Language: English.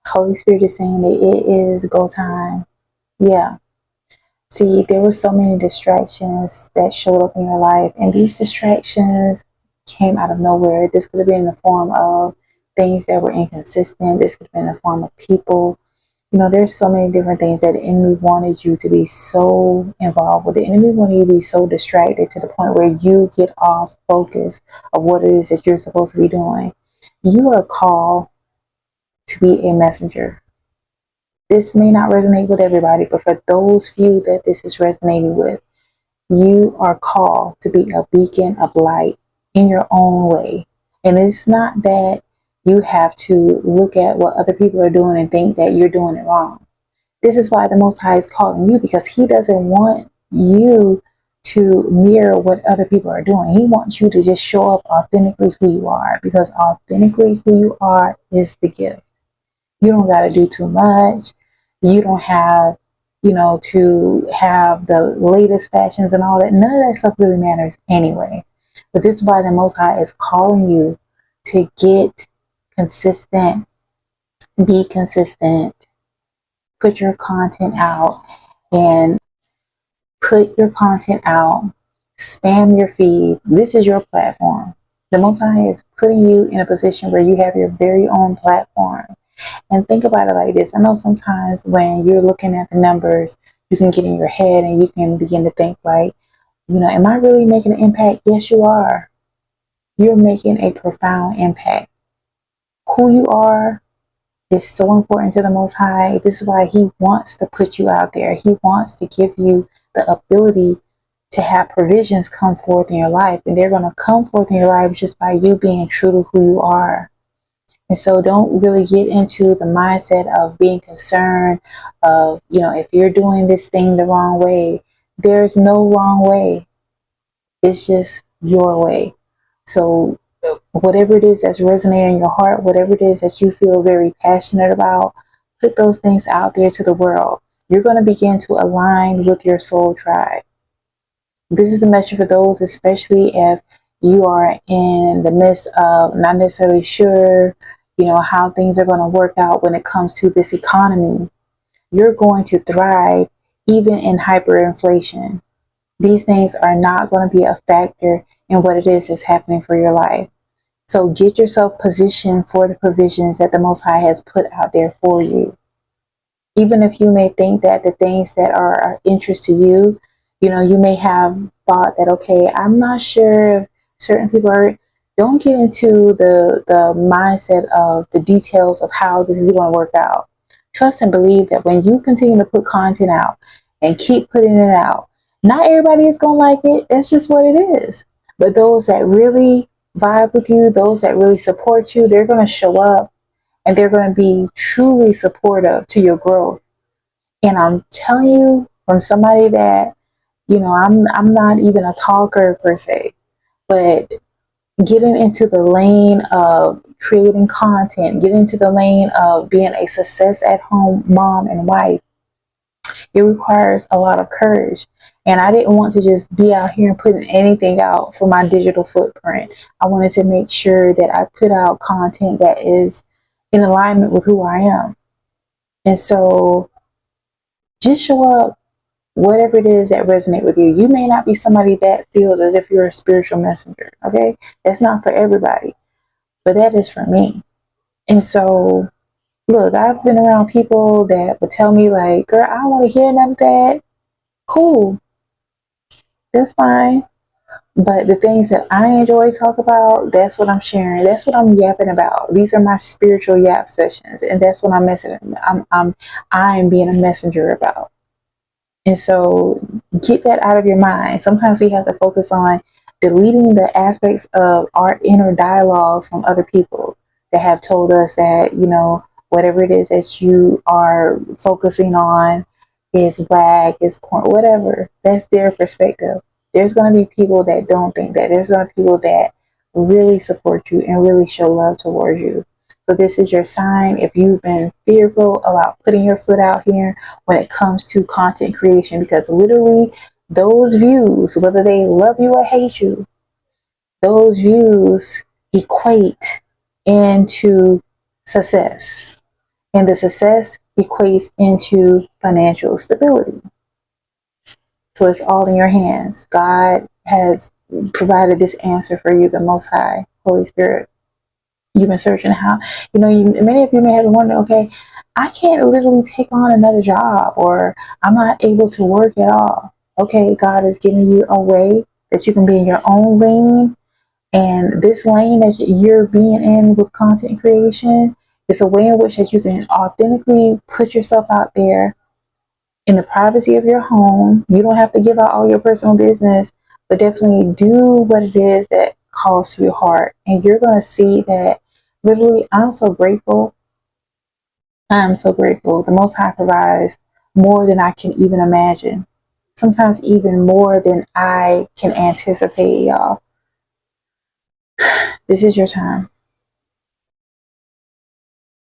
Holy Spirit is saying that it is go time. Yeah. See, there were so many distractions that showed up in your life, and these distractions came out of nowhere. This could have been in the form of things that were inconsistent. This could have been in the form of people. There's so many different things that the enemy wanted you to be so involved with. The enemy wanted you to be so distracted to the point where you get off focus of what it is that you're supposed to be doing. You are called to be a messenger. This may not resonate with everybody, but for those few that this is resonating with, you are called to be a beacon of light in your own way. And it's not that you have to look at what other people are doing and think that you're doing it wrong. This is why the Most High is calling you, because He doesn't want you to mirror what other people are doing. He wants you to just show up authentically who you are, because authentically who you are is the gift. You don't got to do too much. You don't have, to have the latest fashions and all that. None of that stuff really matters anyway. But this is why the Most High is calling you to get consistent, be consistent, put your content out, and put your content out, spam your feed. This is your platform. The Most High is putting you in a position where you have your very own platform. And think about it like this. I know sometimes when you're looking at the numbers, you can get in your head and you can begin to think like, am I really making an impact? Yes, you are. You're making a profound impact. Who you are is so important to the Most High. This is why He wants to put you out there. He wants to give you the ability to have provisions come forth in your life. And they're going to come forth in your life just by you being true to who you are. And so don't really get into the mindset of being concerned of, if you're doing this thing the wrong way. There's no wrong way. It's just your way. So whatever it is that's resonating in your heart, whatever it is that you feel very passionate about, put those things out there to the world. You're going to begin to align with your soul tribe. This is a message for those, especially if you are in the midst of not necessarily sure, how things are going to work out when it comes to this economy. You're going to thrive even in hyperinflation. These things are not going to be a factor in what it is that's happening for your life. So get yourself positioned for the provisions that the Most High has put out there for you. Even if you may think that the things that are of interest to you, you may have thought that, okay, I'm not sure if certain people are, don't get into the mindset of the details of how this is going to work out. Trust and believe that when you continue to put content out and keep putting it out, not everybody is going to like it. That's just what it is. But those that really vibe with you, those that really support you, they're going to show up and they're going to be truly supportive to your growth. And I'm telling you, from somebody that, I'm not even a talker per se, but getting into the lane of creating content, getting into the lane of being a success at home mom and wife, it requires a lot of courage. And I didn't want to just be out here and putting anything out for my digital footprint. I wanted to make sure that I put out content that is in alignment with who I am. And so just show up, whatever it is that resonate with you. You may not be somebody that feels as if you're a spiritual messenger. Okay. That's not for everybody, but that is for me. And so look, I've been around people that would tell me like, girl, I don't want to hear none of that. Cool. That's fine. But the things that I enjoy talk about, that's what I'm sharing. That's what I'm yapping about. These are my spiritual yap sessions, and that's what I'm being a messenger about. And so get that out of your mind. Sometimes we have to focus on deleting the aspects of our inner dialogue from other people that have told us that, whatever it is that you are focusing on is whack, is corn, whatever. That's their perspective. There's going to be people that don't think that. There's going to be people that really support you and really show love towards you. So this is your sign. If you've been fearful about putting your foot out here when it comes to content creation, because literally those views, whether they love you or hate you, those views equate into success. And the success equates into financial stability. So it's all in your hands. God has provided this answer for you, the Most High, Holy Spirit. You've been searching how, many of you may have been wondering, okay, I can't literally take on another job, or I'm not able to work at all. Okay, God is giving you a way that you can be in your own lane. And this lane that you're being in with content creation is a way in which that you can authentically put yourself out there in the privacy of your home. You don't have to give out all your personal business, but definitely do what it is that calls to your heart. And you're going to see that literally, I'm so grateful. I'm so grateful. The Most High provides more than I can even imagine. Sometimes even more than I can anticipate, y'all. This is your time.